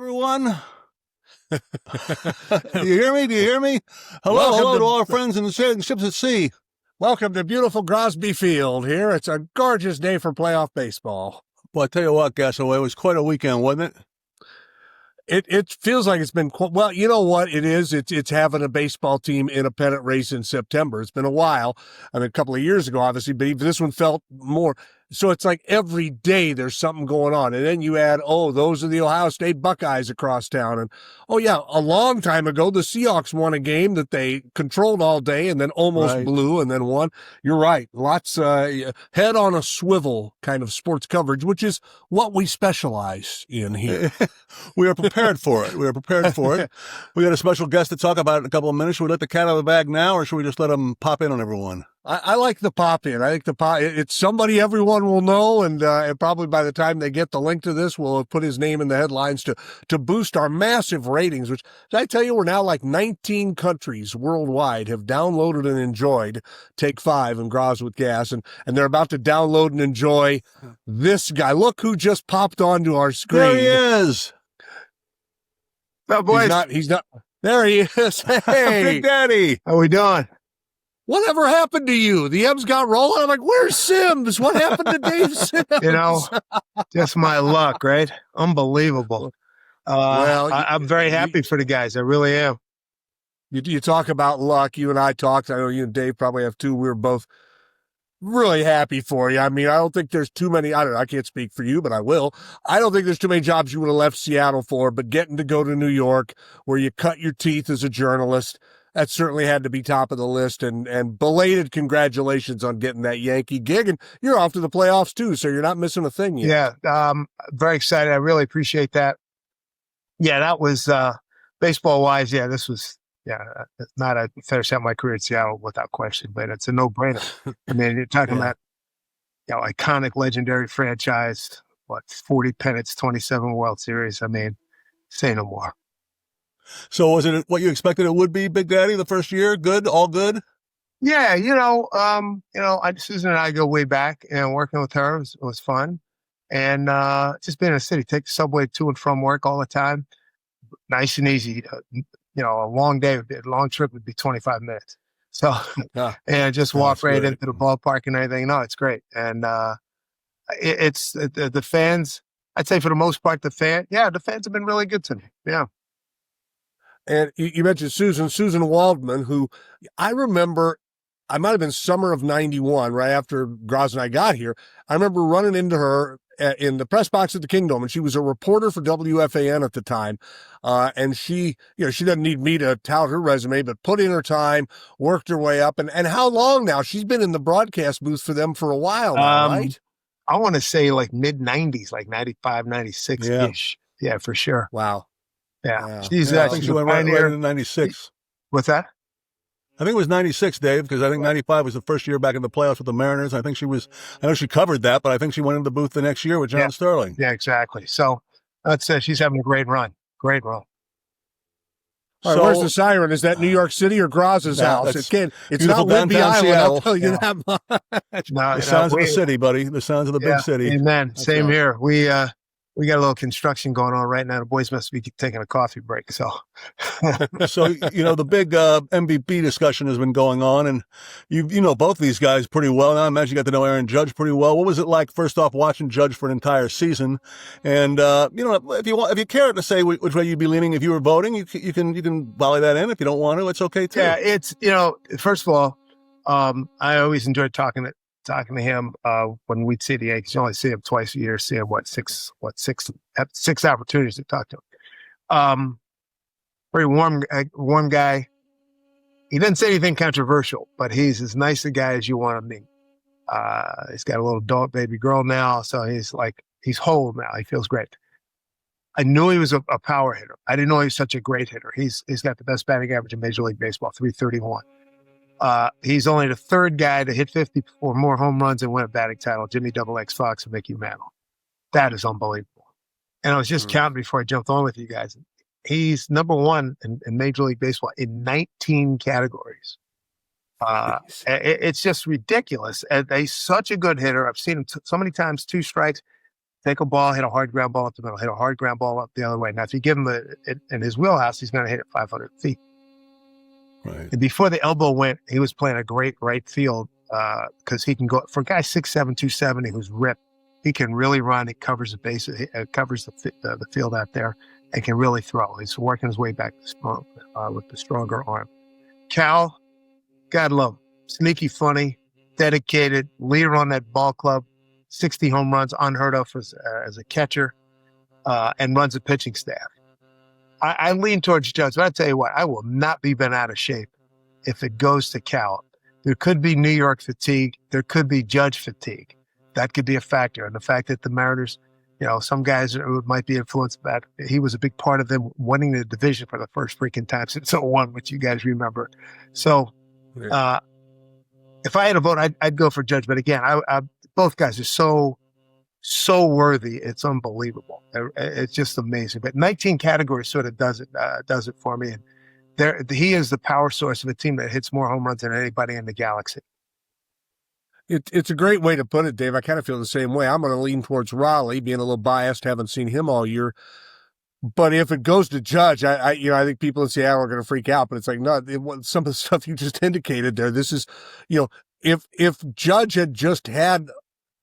Everyone. Do you hear me? Do you hear me? Hello to all our friends in the ships at sea. Welcome to beautiful Grosby Field here. It's a gorgeous day for playoff baseball. Well, I tell you what, Gasaway, it was quite a weekend, wasn't it? It feels like it's been, well, you know what it is? It's having a baseball team in a pennant race in September. It's been a while. I mean, a couple of years ago, obviously, but even this one felt more. So it's like every day there's something going on. And then you add, those are the Ohio State Buckeyes across town. And, a long time ago, the Seahawks won a game that they controlled all day and then almost blew and then won. You're right. Lots head on a swivel kind of sports coverage, which is what we specialize in here. We are prepared for it. We got a special guest to talk about it in a couple of minutes. Should we let the cat out of the bag now, or should we just let him pop in on everyone? I like the pop in. I think it's somebody everyone will know, and probably by the time they get the link to this, we'll put his name in the headlines to boost our massive ratings, which, did I tell you, we're now like 19 countries worldwide have downloaded and enjoyed Take 5 and Groz with Gas, and they're about to download and enjoy this guy. Look who just popped onto our screen. There he is. Oh, boys. He's not. There he is. Hey. Big Daddy. How we doing? Whatever happened to you? The M's got rolling. I'm like, where's Sims? What happened to Dave Sims? Just my luck, right? Unbelievable. I'm very happy for the guys. I really am. You talk about luck. You and I talked. I know you and Dave probably have too. We were both really happy for you. I mean, I don't think there's too many. I don't know. I can't speak for you, but I will. I don't think there's too many jobs you would have left Seattle for, but getting to go to New York where you cut your teeth as a journalist, that certainly had to be top of the list, and belated congratulations on getting that Yankee gig. And you're off to the playoffs too, so you're not missing a thing yet. Yeah, very excited. I really appreciate that. Yeah, that was baseball-wise. Yeah, this was not a finish out my career at Seattle without question, but it's a no-brainer. I mean, you're talking about iconic, legendary franchise. 40 pennants, 27 World Series. I mean, say no more. So was it what you expected it would be, Big Daddy, the first year? Good? All good? Yeah, Susan and I go way back, and working with her was fun. And just being in the city, take the subway to and from work all the time. Nice and easy. A long trip would be 25 minutes. So, and just walk right into the ballpark and everything. No, it's great. And it's the fans, I'd say for the most part, the fans have been really good to me. Yeah. And you mentioned Susan Waldman, who I remember, I might have been summer of 91, right after Groz and I got here. I remember running into her in the press box at the Kingdom, and she was a reporter for WFAN at the time. And she doesn't need me to tout her resume, but put in her time, worked her way up. And how long now? She's been in the broadcast booth for them for a while now, right? I want to say like mid-90s, like 95, 96-ish. Yeah, for sure. Wow. Yeah. I think she went right in 96. What's that? I think it was 96, Dave, because I think 95 was the first year back in the playoffs with the Mariners. I know she covered that, but I think she went into the booth the next year with John Sterling. Yeah, exactly. So that's she's having a great run. Great run. All right, where's the siren? Is that New York City or Groz's house? It's not Whidbey Island, Seattle. I'll tell you that much. The sounds of the city, buddy. The sounds of the big city. Amen. Same here. We got a little construction going on right now. The boys must be taking a coffee break. So, the big MVP discussion has been going on, and you know both these guys pretty well. Now I imagine you got to know Aaron Judge pretty well. What was it like, first off, watching Judge for an entire season? And if you care to say which way you'd be leaning if you were voting, you can volley that in. If you don't want to, it's okay too. Yeah, it's first of all, I always enjoyed talking to him when we'd see the Yankees. You only see him twice a year, see him six opportunities to talk to him. Very warm guy. He didn't say anything controversial, but he's as nice a guy as you want to meet. He's got a little dog baby girl now, so he's whole now. He feels great. I knew he was a power hitter. I didn't know he was such a great hitter. He's got the best batting average in Major League Baseball, 331. He's only the third guy to hit 50 or more home runs and win a batting title. Jimmy Double X Fox and Mickey Mantle. That is unbelievable. And I was just counting before I jumped on with you guys. He's number one in Major League Baseball in 19 categories. It's just ridiculous. And he's such a good hitter. I've seen him so many times, 2 strikes. take a ball, hit a hard ground ball up the middle, hit a hard ground ball up the other way. Now, if you give him in his wheelhouse, he's going to hit it 500 feet. Right. And before the elbow went, he was playing a great right field because he can go for a guy 6'7", 270 who's ripped. He can really run. He covers the base. It covers the field out there, and can really throw. He's working his way back with the stronger arm. Cal, God love him. Sneaky, funny, dedicated, leader on that ball club. 60 home runs, unheard of as a catcher, and runs a pitching staff. I lean towards Judge, but I tell you what, I will not be bent out of shape if it goes to Cal. There could be New York fatigue. There could be Judge fatigue. That could be a factor. And the fact that the Mariners, some guys might be influenced by that. He was a big part of them winning the division for the first freaking time since 01, which you guys remember. So if I had a vote, I'd go for Judge. But again, both guys are so worthy. It's unbelievable. It's just amazing. But 19 categories sort of does it for me. And he is the power source of a team that hits more home runs than anybody in the galaxy. It's a great way to put it, Dave. I kind of feel the same way. I'm going to lean towards Raleigh, being a little biased, haven't seen him all year. But if it goes to Judge, I think people in Seattle are going to freak out. But it's like, no, some of the stuff you just indicated there. This is, if Judge had just had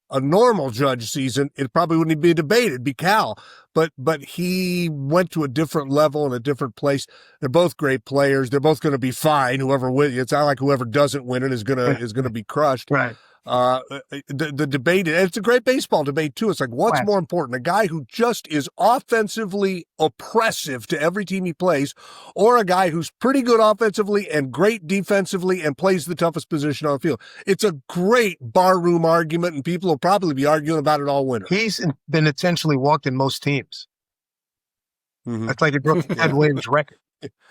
a normal Judge season, it probably wouldn't be debated. It'd be Cal. But he went to a different level and a different place. They're both great players. They're both going to be fine. Whoever wins, it's not like whoever doesn't win it is gonna be crushed. Right. The debate, and it's a great baseball debate too. It's like, what's more important, a guy who just is offensively oppressive to every team he plays, or a guy who's pretty good offensively and great defensively and plays the toughest position on the field? It's a great barroom argument, and people will probably be arguing about it all winter. He's been essentially walked in most teams. Mm-hmm. That's like he broke Ted Williams' record.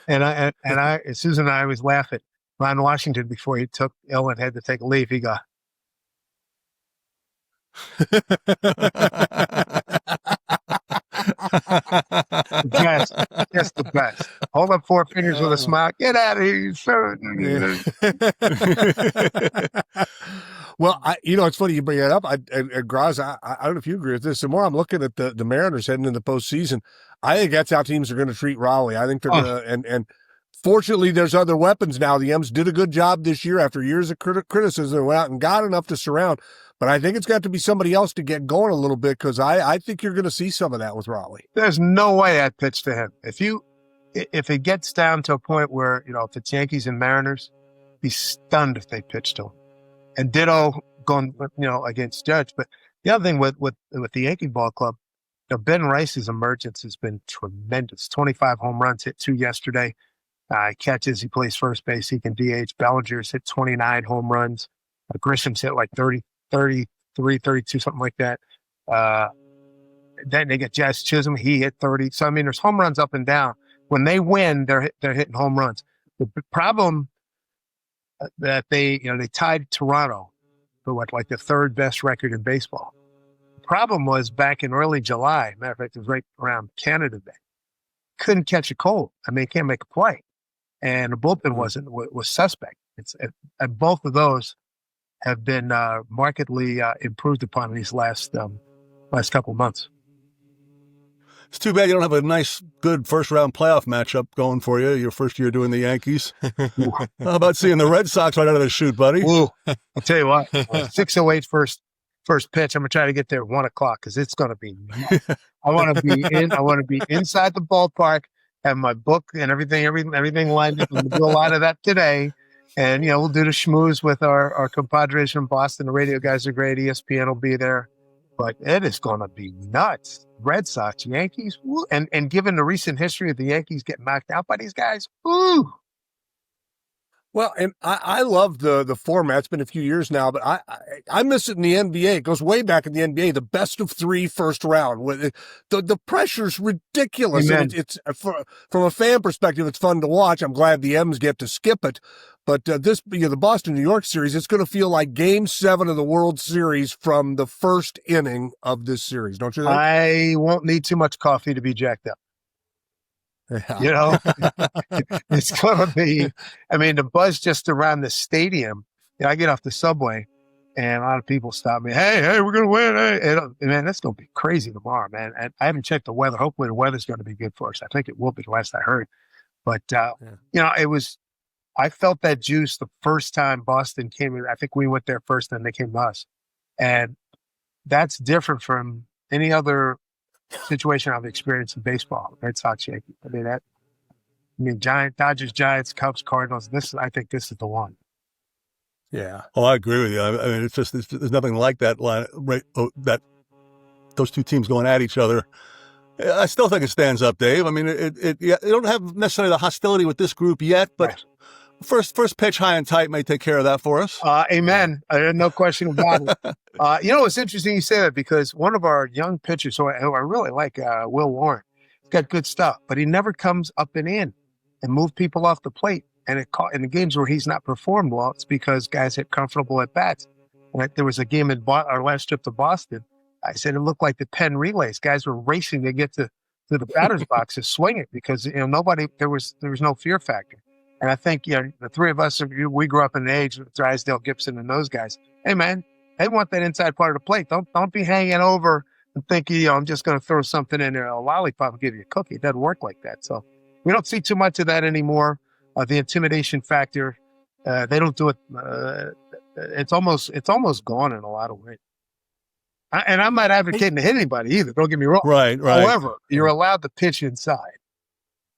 And Susan and I was laughing. Ron Washington, before he took ill and had to take a leave, he got the best. Hold up 4 fingers with a smile. Get out of here, you son. Well, it's funny you bring that up. Groz, I don't know if you agree with this. The more I'm looking at the Mariners heading into the postseason, I think that's how teams are going to treat Raleigh. I think they're going to, and fortunately, there's other weapons now. The M's did a good job this year after years of criticism. They went out and got enough to surround. But I think it's got to be somebody else to get going a little bit, because I think you're going to see some of that with Raleigh. There's no way I'd pitch to him. If it gets down to a point where, if it's Yankees and Mariners, be stunned if they pitch to him. And ditto going, against Judge. But the other thing with the Yankee ball club, Ben Rice's emergence has been tremendous. 25 home runs, hit 2 yesterday. Catches, he plays first base, he can DH. Bellinger's hit 29 home runs. Grisham's hit like 33, 32, something like that. Then they get Jazz Chisholm, he hit 30. So, there's home runs up and down. When they win, they're hitting home runs. The problem that they tied Toronto for the third best record in baseball. The problem was back in early July, matter of fact, it was right around Canada Day. Couldn't catch a cold. Can't make a play. And the bullpen was suspect. And both of those have been markedly improved upon in these last couple of months. It's too bad you don't have a nice, good first-round playoff matchup going for you, your first year doing the Yankees. How about seeing the Red Sox right out of the chute, buddy? Ooh, I'll tell you what, 6:08 first pitch. I'm going to try to get there at 1 o'clock because it's going to be nuts. I want to be inside the ballpark, have my book and everything lined up. We'll do a lot of that today. And, we'll do the schmooze with our compadres from Boston. The radio guys are great. ESPN will be there. But it is going to be nuts. Red Sox, Yankees. Woo. And given the recent history of the Yankees getting knocked out by these guys, ooh. Well, and I love the format. It's been a few years now, but I miss it in the NBA. It goes way back in the NBA, the best of 3 first round. The pressure's ridiculous. And it's from a fan perspective, it's fun to watch. I'm glad the M's get to skip it. But the Boston-New York series, it's going to feel like Game 7 of the World Series from the first inning of this series, don't you think? I won't need too much coffee to be jacked up. Yeah. It's going to be, the buzz just around the stadium. I get off the subway And a lot of people stop me. Hey, we're gonna win. Hey, and, man, that's gonna be crazy tomorrow, man. And I haven't checked the weather. Hopefully, the weather's going to be good for us. I think it will be. The last I heard, but it was. I felt that juice the first time Boston came in. I think we went there first, and they came to us, and that's different from any other situation I've experienced in baseball. Red Sox, Yankees. Dodgers, Giants, Cubs, Cardinals. I think this is the one. Yeah. Oh, I agree with you. I mean, there's nothing like that line, right? That those two teams going at each other. I still think it stands up, Dave. I mean, they don't have necessarily the hostility with this group yet, but right. First pitch high and tight may take care of that for us. Amen. No question about it. It's interesting you say that because one of our young pitchers, who I really like, Will Warren, he's got good stuff, but he never comes up and in and move people off the plate. And in the games where he's not performed well, it's because guys hit comfortable at bats. And there was a game in our last trip to Boston. I said it looked like the Penn relays. Guys were racing to get to the batter's box to swing it because there was no fear factor. And I think the three of us, we grew up in the age with Drysdale, Gibson, and those guys. Hey man, they want that inside part of the plate. Don't be hanging over and thinking I'm just going to throw something in there, a lollipop, and give you a cookie. It doesn't work like that. So we don't see too much of that anymore. The intimidation factor, they don't do it. It's almost gone in a lot of ways. And I'm not advocating to hit anybody either. Don't get me wrong. Right. However, you're allowed to pitch inside.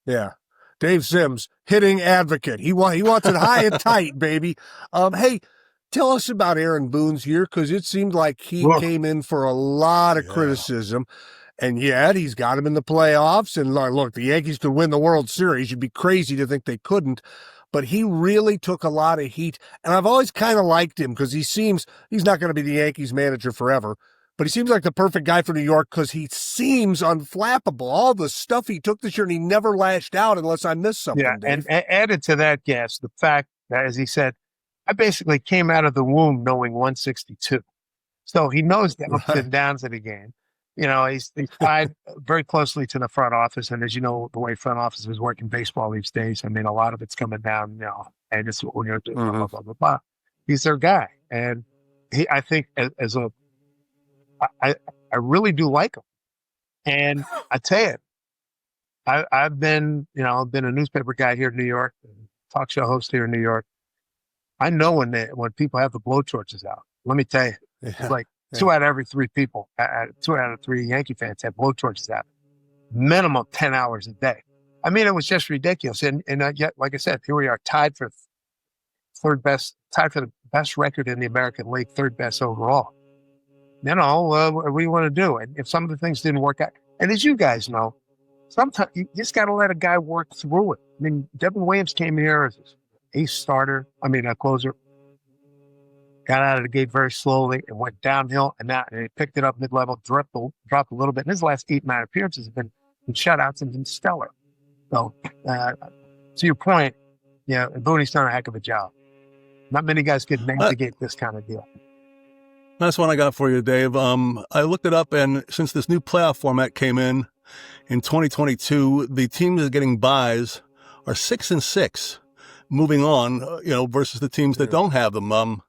Yeah. Dave Sims, hitting advocate. He wants it high and tight, baby. Hey, tell us about Aaron Boone's year, because it seemed like he came in for a lot of criticism. And yet he's got him in the playoffs. And look, the Yankees could win the World Series. You'd be crazy to think they couldn't. But he really took a lot of heat. And I've always kind of liked him because he's not going to be the Yankees manager forever. But he seems like the perfect guy for New York because he seems unflappable. All the stuff he took this year, and he never lashed out unless I missed something. Yeah, Dave. and added to that, Gas, the fact that, as he said, I basically came out of the womb knowing 162. So he knows the ups and downs of the game. He's tied very closely to the front office. And as you know, the way front office is working baseball these days, I mean, a lot of it's coming down, and it's what we're going to do, blah, blah, blah, blah. He's their guy. And I think I really do like him. And I tell you, I've been a newspaper guy here in New York, talk show host here in New York. I know when people have the blowtorches out. Let me tell you, it's like 2 out of every 3 people, 2 out of 3 Yankee fans have blowtorches out. Minimum 10 hours a day. I mean, it was just ridiculous. And yet, like I said, here we are tied for the best record in the American League, third best overall. What do you want to do? And if some of the things didn't work out, and as you guys know, sometimes you just got to let a guy work through it. I mean, Devin Williams came here as a closer, got out of the gate very slowly and went downhill, and he picked it up mid-level, dropped a little bit. And his last 8-9 appearances have been shutouts and been stellar. So, to your point, Boone's done a heck of a job. Not many guys could navigate this kind of deal. That's one I got for you, Dave. I looked it up, and since this new playoff format came in 2022, the teams that are getting buys are 6-6, moving on, versus the teams that don't have them.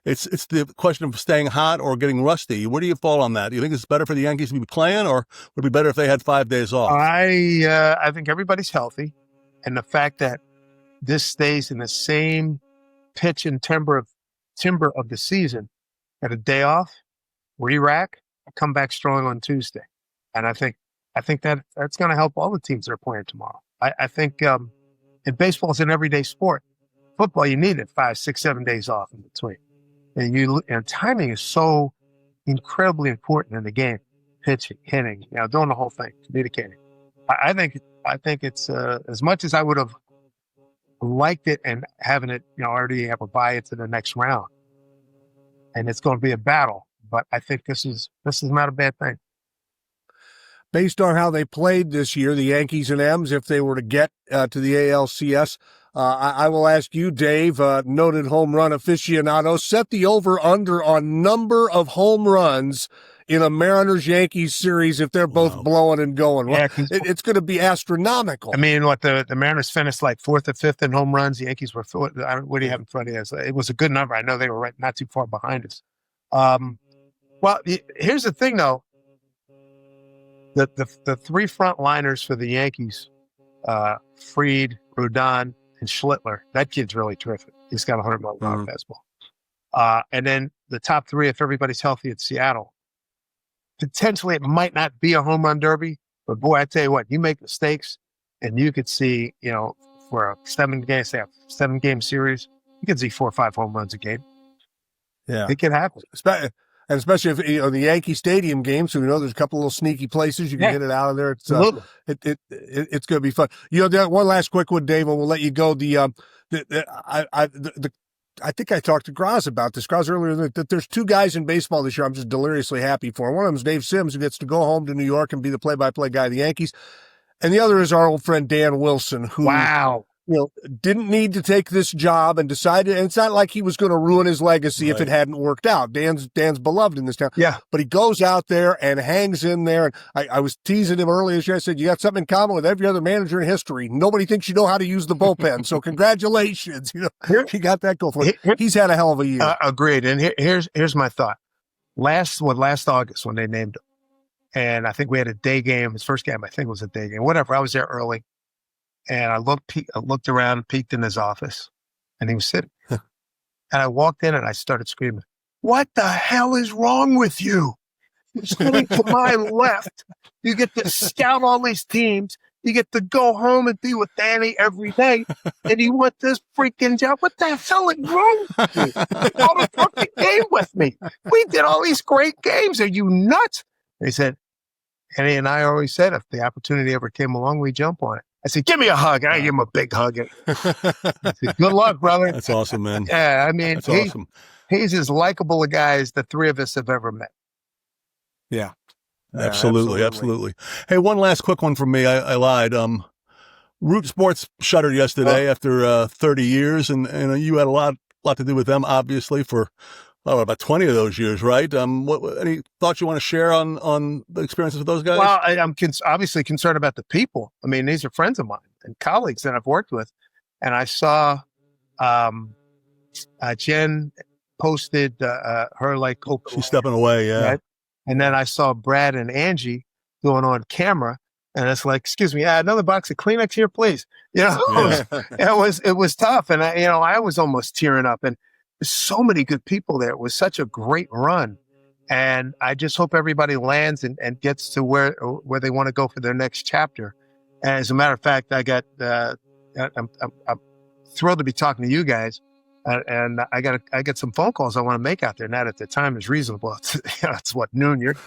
It's the question of staying hot or getting rusty. Where do you fall on that? Do you think it's better for the Yankees to be playing, or would it be better if they had 5 days off? I think everybody's healthy, and the fact that this stays in the same pitch and timber of the season, at a day off, re-rack, come back strong on Tuesday. And I think that's going to help all the teams that are playing tomorrow. I think in baseball, it's an everyday sport. Football, you need it 5, 6, 7 days off in between. And timing is so incredibly important in the game. Pitching, hitting, doing the whole thing, communicating. I think it's as much as I would have liked it and having it, already have a bye into the next round. And it's going to be a battle, but I think this is not a bad thing. Based on how they played this year, the Yankees and M's, if they were to get to the ALCS, I will ask you, Dave, noted home run aficionado, set the over-under on number of home runs in a Mariners-Yankees series if they're both blowing and going. Well, it's going to be astronomical. I mean, the Mariners finished like 4th or 5th in home runs. The Yankees were, what do you have in front of you? It was a good number. I know they were not too far behind us. Well, here's the thing, though. The three frontliners for the Yankees, Fried, Rodon, and Schlittler. That kid's really terrific. He's got a 100-mile-an-hour fastball. And then the top three, if everybody's healthy at Seattle, potentially it might not be a home run derby, but boy, I tell you what, you make mistakes, and you could see, for a 7-game series, you can see 4 or 5 home runs a game. Yeah, it can happen. And especially if the Yankee Stadium game, so there's a couple of little sneaky places you can hit it out of there. It's it's going to be fun. One last quick one, Dave, and we'll let you go. I think I talked to Groz about this. Groz earlier that there's 2 guys in baseball this year I'm just deliriously happy for. One of them is Dave Sims, who gets to go home to New York and be the play-by-play guy of the Yankees, and the other is our old friend Dan Wilson, who didn't need to take this job and decided, and it's not like he was going to ruin his legacy if it hadn't worked out. Dan's beloved in this town. Yeah. But he goes out there and hangs in there. And I was teasing him earlier this year. I said, you got something in common with every other manager in history. Nobody thinks you know how to use the bullpen. So congratulations. He got that go for him. He's had a hell of a year. Agreed. And here's my thought. Last August when they named him, and I think we had a day game. His first game, I think, was a day game. Whatever. I was there early. And I looked around, peeked in his office, and he was sitting. And I walked in and I started screaming, "What the hell is wrong with you? You're sitting to my left. You get to scout all these teams. You get to go home and be with Danny every day. And you want this freaking job? What the hell is wrong with you? All the fucking game with me. We did all these great games. Are you nuts?" They said, Danny and I always said, if the opportunity ever came along, we jump on it. I said, "Give me a hug." And I give him a big hug. I said, "Good luck, brother." That's awesome, man. Yeah, I mean, awesome. He's as likable a guy as the three of us have ever met. Yeah. Absolutely. Hey, one last quick one from me. I lied. Root Sports shuttered yesterday after 30 years, and you had a lot to do with them, obviously, for about 20 of those years, right? Any thoughts you want to share on the experiences with those guys? Well, I'm obviously concerned about the people. I mean, these are friends of mine and colleagues that I've worked with. And I saw Jen posted her she's stepping away, yeah. Right? And then I saw Brad and Angie going on camera, and it's like, "Excuse me, another box of Kleenex here, please." It was tough, and I was almost tearing up. And so many good people there. It was such a great run. And I just hope everybody lands and gets to where they want to go for their next chapter. And as a matter of fact, I'm thrilled to be talking to you guys. And I got some phone calls I want to make out there. Not at the time is reasonable. It's what, noon here.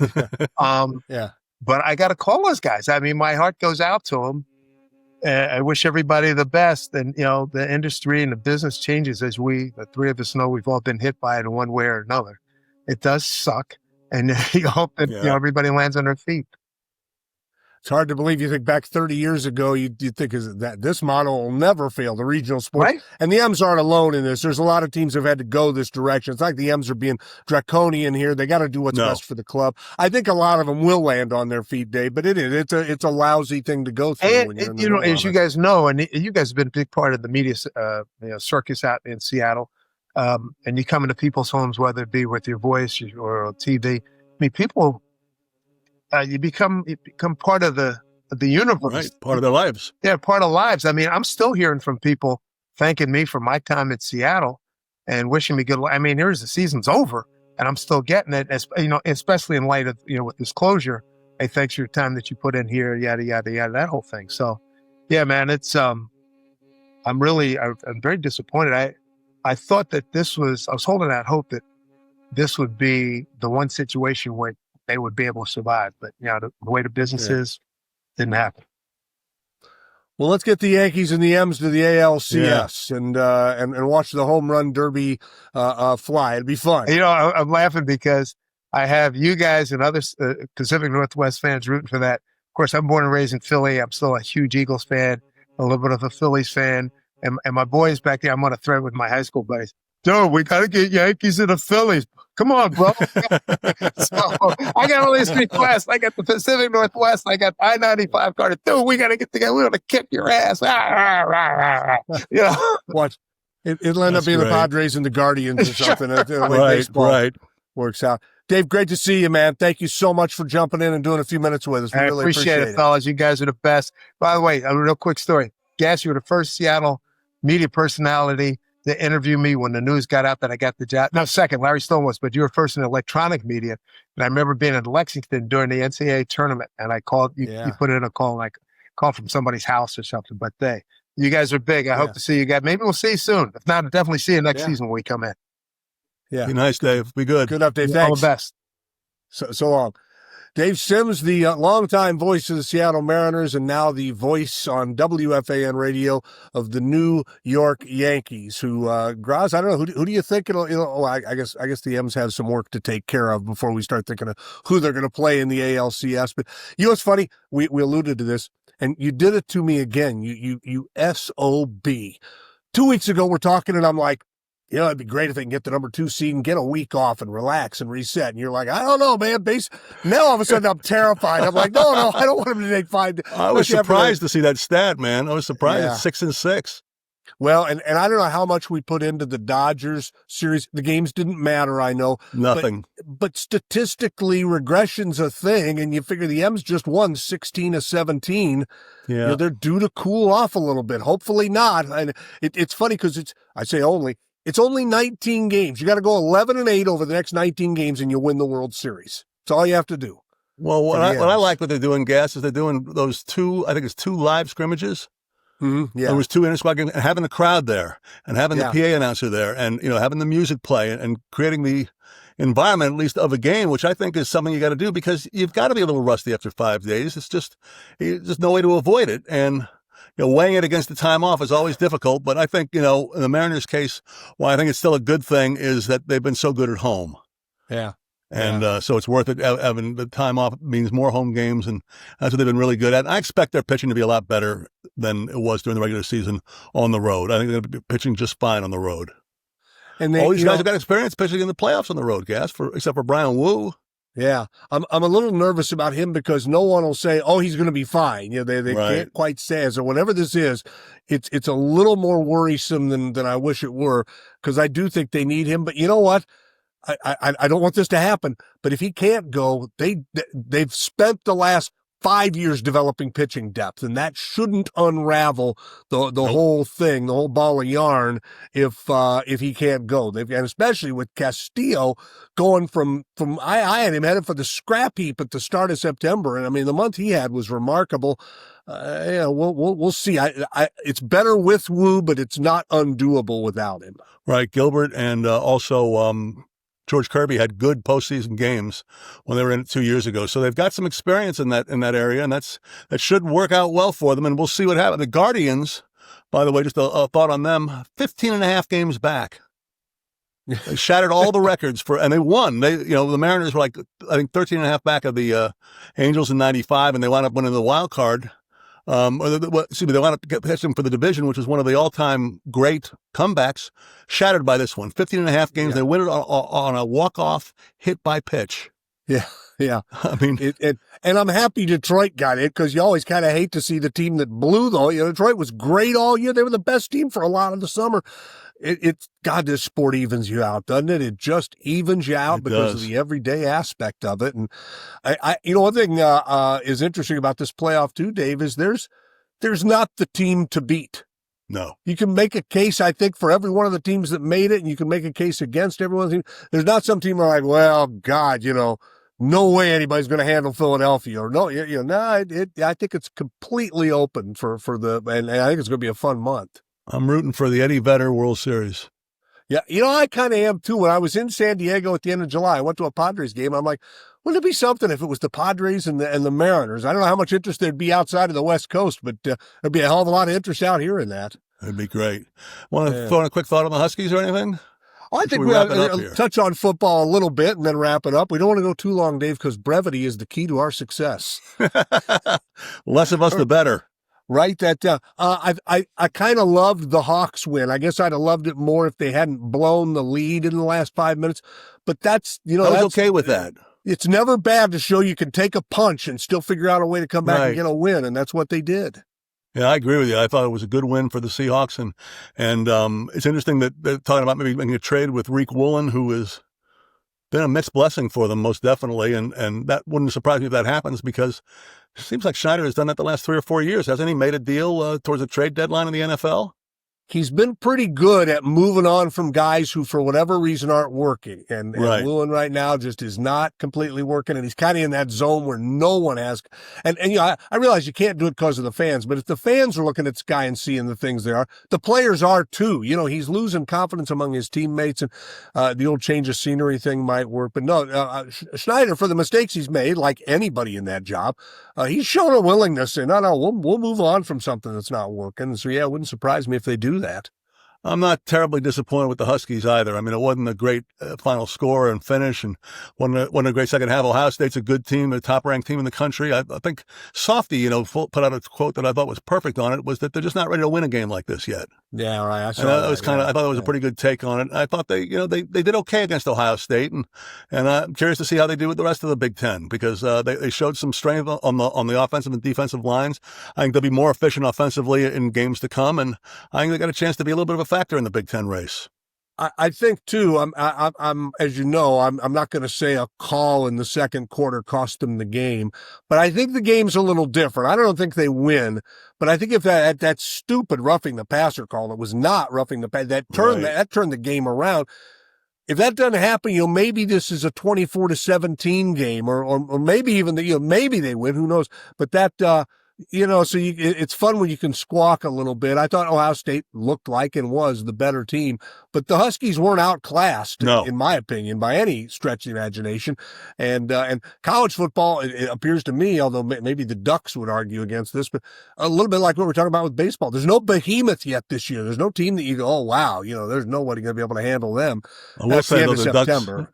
Yeah. But I got to call those guys. I mean, my heart goes out to them. I wish everybody the best. And, the industry and the business changes, as the three of us know. We've all been hit by it in one way or another. It does suck. And you hope that everybody lands on their feet. It's hard to believe. You think back 30 years ago, you'd think that this model will never fail, the regional sports. Right? And the M's aren't alone in this. There's a lot of teams that have had to go this direction. It's like the M's are being draconian here. They got to do what's best for the club. I think a lot of them will land on their feet, Dave, but it's a lousy thing to go through. And, when you're in the as you guys know, and you guys have been a big part of the media circus out in Seattle, and you come into people's homes, whether it be with your voice or on TV. I mean, people, you become part of the universe. Right, part of their lives. Yeah, part of lives. I mean, I'm still hearing from people thanking me for my time in Seattle and wishing me good luck. I mean, here's the season's over, and I'm still getting it. Especially in light of with this closure. Hey, thanks for your time that you put in here. Yada yada yada. That whole thing. So, yeah, man, it's I'm very disappointed. I thought that I was holding out hope that this would be the one situation where they would be able to survive. But, the way the business is, didn't happen. Well, let's get the Yankees and the M's to the ALCS and watch the home run derby fly. It'd be fun. I'm laughing because I have you guys and other Pacific Northwest fans rooting for that. Of course, I'm born and raised in Philly. I'm still a huge Eagles fan, a little bit of a Phillies fan. And my boys back there, I'm on a thread with my high school buddies. Dude, we got to get Yankees and the Phillies. Come on, bro. So I got all these requests. I got the Pacific Northwest. I got I-95 card. Dude, we got to get together. We're going to kick your ass. Watch. It'll end up being the Padres and the Guardians or something. Right. Works out. Dave, great to see you, man. Thank you so much for jumping in and doing a few minutes with us. We really appreciate it, fellas. You guys are the best. By the way, a real quick story. Gas, you were the first Seattle media personality to interview me when the news got out that I got the job. No, second, Larry Stone was, but you were first in electronic media. And I remember being in Lexington during the NCAA tournament, and I called, you put in a call, like call from somebody's house or something. But you guys are big. I hope to see you guys. Maybe we'll see you soon. If not, I'll definitely see you next season when we come in. Yeah. Be nice, Dave. Be good. Good update. Thanks. All the best. So long. Dave Sims, the longtime voice of the Seattle Mariners and now the voice on WFAN radio of the New York Yankees, who, Groz, I don't know, who do you think I guess the M's have some work to take care of before we start thinking of who they're going to play in the ALCS. But you know what's funny? We alluded to this, and you did it to me again. You SOB. 2 weeks ago, we're talking, and I'm like, it'd be great if they can get the number 2 seed and get a week off and relax and reset. And you're like, I don't know, man. Now all of a sudden I'm terrified. I'm like, no, I don't want him to take 5. I was surprised to see that stat, man. I was surprised. Yeah. It's 6-6. Well, and I don't know how much we put into the Dodgers series. The games didn't matter, I know. Nothing. But statistically, regression's a thing, and you figure the M's just won 16-17. Yeah. They're due to cool off a little bit. Hopefully not. And it's funny because it's only 19 games. You got to go 11-8 over the next 19 games, and you win the World Series. That's all you have to do. Well, what I like what they're doing, Gas, is they're doing those 2 live scrimmages. Mm-hmm. Yeah. There was 2 inter-squad games, and having the crowd there, and having the PA announcer there, and having the music play, and creating the environment, at least, of a game, which I think is something you got to do because you've got to be a little rusty after 5 days. It's just no way to avoid it. And weighing it against the time off is always difficult, but I think, in the Mariners case, why I think it's still a good thing is that they've been so good at home. Yeah. And so it's worth it. Having the time off means more home games, and that's what they've been really good at. And I expect their pitching to be a lot better than it was during the regular season on the road. I think they're going to be pitching just fine on the road. And all these guys have got experience pitching in the playoffs on the road, Gas, except for Brian Wu. Yeah, I'm a little nervous about him because no one will say, "Oh, he's going to be fine." They can't quite say it. So whatever this is, it's a little more worrisome than I wish it were because I do think they need him. But you know what? I don't want this to happen. But if he can't go, they've spent the last 5 years developing pitching depth, and that shouldn't unravel the whole thing, the whole ball of yarn, if he can't go. And especially with Castillo going from I had him headed for the scrap heap at the start of September, and I mean the month he had was remarkable. We'll see. It's better with Wu, but it's not undoable without him. Right, Gilbert, and also George Kirby had good postseason games when they were in it 2 years ago. So they've got some experience in that area, and that should work out well for them, and we'll see what happens. The Guardians, by the way, just a thought on them, 15.5 games back. They shattered all the records and they won. The Mariners were like, I think 13.5 back of the Angels in 95, and they wound up winning the wild card. They wound up pitching for the division, which was one of the all-time great comebacks, shattered by this one. 15.5 games. They win it on a walk-off hit by pitch. Yeah. I mean, and I'm happy Detroit got it because you always kind of hate to see the team that blew, though. Detroit was great all year. They were the best team for a lot of the summer. God, this sport evens you out, doesn't it? It just evens you out because of the everyday aspect of it. And one thing is interesting about this playoff too, Dave, is there's not the team to beat. No. You can make a case, I think, for every one of the teams that made it, and you can make a case against every one of the teams. There's not some team like, well, God, no way anybody's going to handle Philadelphia, or no, I think it's completely open for and I think it's going to be a fun month. I'm rooting for the Eddie Vedder World Series. Yeah, I kind of am too. When I was in San Diego at the end of July, I went to a Padres game. I'm like, wouldn't it be something if it was the Padres and the Mariners? I don't know how much interest there'd be outside of the West Coast, but there'd be a hell of a lot of interest out here in that. That'd be great. Want to throw in a quick thought on the Huskies or anything? I think we'll touch on football a little bit and then wrap it up. We don't want to go too long, Dave, because brevity is the key to our success. Less of us, the better. Write that down. I kind of loved the Hawks win. I guess I'd have loved it more if they hadn't blown the lead in the last 5 minutes. But I was okay with that. It's never bad to show you can take a punch and still figure out a way to come back and get a win, and that's what they did. Yeah, I agree with you. I thought it was a good win for the Seahawks, and it's interesting that they're talking about maybe making a trade with Reek Woolen, who is been a mixed blessing for them, most definitely. And that wouldn't surprise me if that happens, because it seems like Schneider has done that the last 3 or 4 years. Hasn't he made a deal towards a trade deadline in the NFL? He's been pretty good at moving on from guys who, for whatever reason, aren't working. And Right. Lewin right now just is not completely working. And he's kind of in that zone where no one has. And I realize you can't do it because of the fans, but if the fans are looking at this guy and seeing the things they are, the players are too. He's losing confidence among his teammates, and the old change of scenery thing might work. But no, Schneider, for the mistakes he's made, like anybody in that job, he's shown a willingness to, we'll move on from something that's not working. So, yeah, it wouldn't surprise me if they do that. I'm not terribly disappointed with the Huskies either. I mean, it wasn't a great final score and finish, and wasn't a great second half. Ohio State's a good team, a top-ranked team in the country. I think Softy, put out a quote that I thought was perfect on it, was that they're just not ready to win a game like this yet. Yeah, right. I thought it was a pretty good take on it. I thought they did okay against Ohio State, and I'm curious to see how they do with the rest of the Big Ten, because they showed some strength on the offensive and defensive lines. I think they'll be more efficient offensively in games to come, and I think they got a chance to be a little bit of a factor in the Big Ten race. I think too. I'm as you know, I'm not going to say a call in the second quarter cost them the game, but I think the game's a little different. I don't think they win, but I think if that stupid roughing the passer call, it was not roughing the passer, that turned the game around. If that doesn't happen, maybe this is a 24-17 game, or maybe even maybe they win. Who knows? But that. It's fun when you can squawk a little bit. I thought Ohio State looked like and was the better team, but the Huskies weren't outclassed, in my opinion, by any stretch of the imagination. And college football, it appears to me, although maybe the Ducks would argue against this, but a little bit like what we're talking about with baseball. There's no behemoth yet this year. There's no team that you go, oh, wow, there's nobody going to be able to handle them. I will say, though, the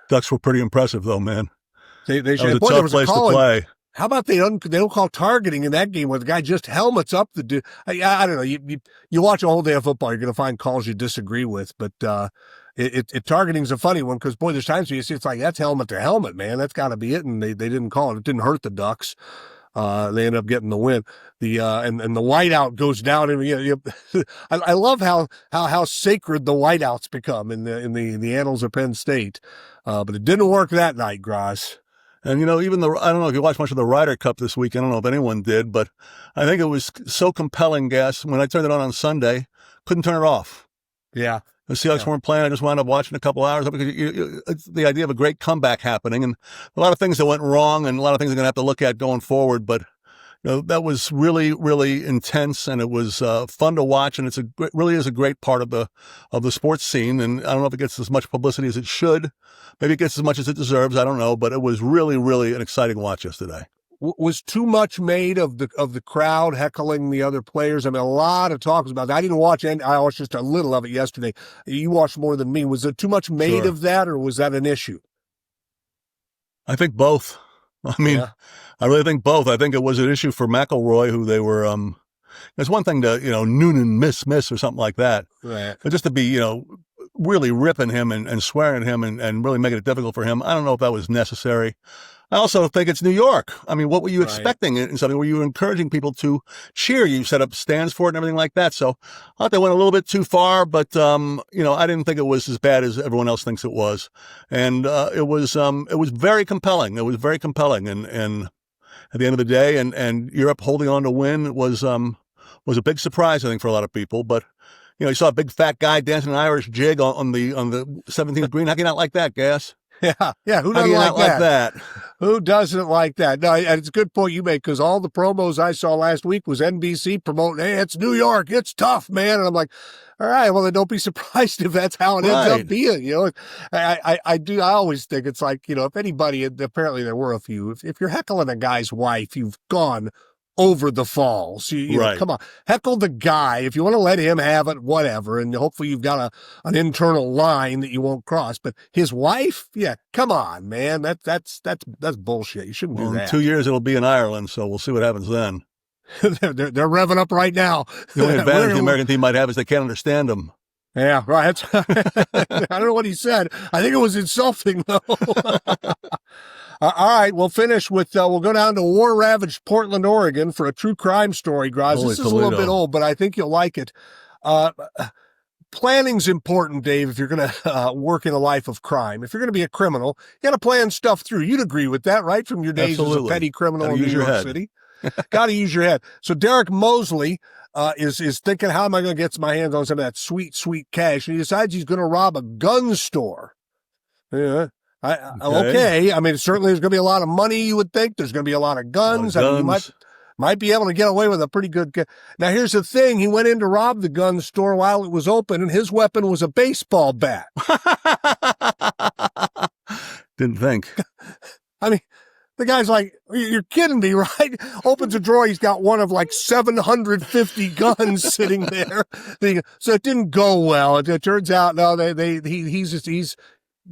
Ducks were pretty impressive, though, man. They should. That was a tough place to play. How about they don't call targeting in that game where the guy just helmets up the dude? I don't know. You watch a whole day of football, you're going to find calls you disagree with, but targeting's a funny one, because boy, there's times where you see it's like, that's helmet to helmet, man. That's got to be it, and they didn't call it. It didn't hurt the Ducks. They ended up getting the win. And the whiteout goes down, and I love how sacred the whiteouts become in the annals of Penn State. But it didn't work that night, Groz. And, even I don't know if you watched much of the Ryder Cup this week. I don't know if anyone did, but I think it was so compelling, Gas. When I turned it on Sunday, couldn't turn it off. Yeah. The Seahawks weren't playing. I just wound up watching a couple hours, because it's the idea of a great comeback happening, and a lot of things that went wrong, and a lot of things they're going to have to look at going forward. But that was really, really intense, and it was fun to watch, and really is a great part of the sports scene. And I don't know if it gets as much publicity as it should. Maybe it gets as much as it deserves. I don't know, but it was really, really an exciting watch yesterday. Was too much made of the crowd heckling the other players? I mean, a lot of talk about that. I didn't watch any. I watched just a little of it yesterday. You watched more than me. Was there too much made of that, or was that an issue? I think both. I mean, I really think both. I think it was an issue for McElroy, who they were, there's one thing to, Noonan miss or something like that. Right. But just to be, really ripping him and swearing at him and really making it difficult for him, I don't know if that was necessary. I also think it's New York. I mean, what were you expecting in something where you were encouraging people to cheer? You set up stands for it and everything like that. So I thought they went a little bit too far, but, I didn't think it was as bad as everyone else thinks it was. And it was very compelling. It was very compelling. And at the end of the day, and Europe holding on to win was a big surprise, I think, for a lot of people. But, you saw a big fat guy dancing an Irish jig on the 17th green. How can you not like that, Gas? Yeah. Who doesn't like that? Who doesn't like that? No, and it's a good point you make, because all the promos I saw last week was NBC promoting, hey, it's New York, it's tough, man. And I'm like, all right, well, then don't be surprised if that's how it ends up being. I always think it's like, if anybody, apparently there were a few, if you're heckling a guy's wife, you've gone over the falls. Come on, heckle the guy. If you want to let him have it, whatever. And hopefully you've got an internal line that you won't cross. But his wife, come on, man. That's bullshit. You shouldn't do that. In 2 years, it'll be in Ireland. So we'll see what happens then. they're revving up right now. The only advantage the American team might have is they can't understand them. Yeah, right. I don't know what he said. I think it was insulting, though. All right, we'll finish with, we'll go down to war-ravaged Portland, Oregon for a true crime story, Groz. This is a little bit old, but I think you'll like it. planning's important, Dave, if you're going to work in a life of crime. If you're going to be a criminal, you got to plan stuff through. You'd agree with that, right? From your days as a petty criminal in New York City. Got to use your head. So Derek Mosley is thinking, how am I going to get my hands on some of that sweet, sweet cash? And he decides he's going to rob a gun store. Yeah. Okay. I mean, certainly there's going to be a lot of money, you would think. There's going to be a lot of guns. I mean, you might be able to get away with a pretty good gun. Now, here's the thing. He went in to rob the gun store while it was open, and his weapon was a baseball bat. Didn't think. I mean, the guy's like, you're kidding me, right? Opens a drawer. He's got one of like 750 guns sitting there. So it didn't go well. It turns out, no,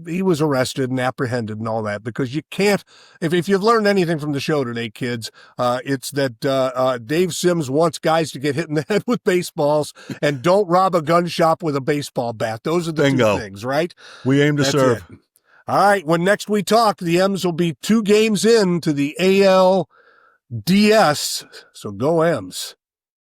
he was arrested and apprehended and all that, because you can't, if you've learned anything from the show today, kids, it's that Dave Sims wants guys to get hit in the head with baseballs, and don't rob a gun shop with a baseball bat. Those are the two things, right? We aim to serve. It. All right. When next we talk, the M's will be 2 games into the ALDS. So go M's.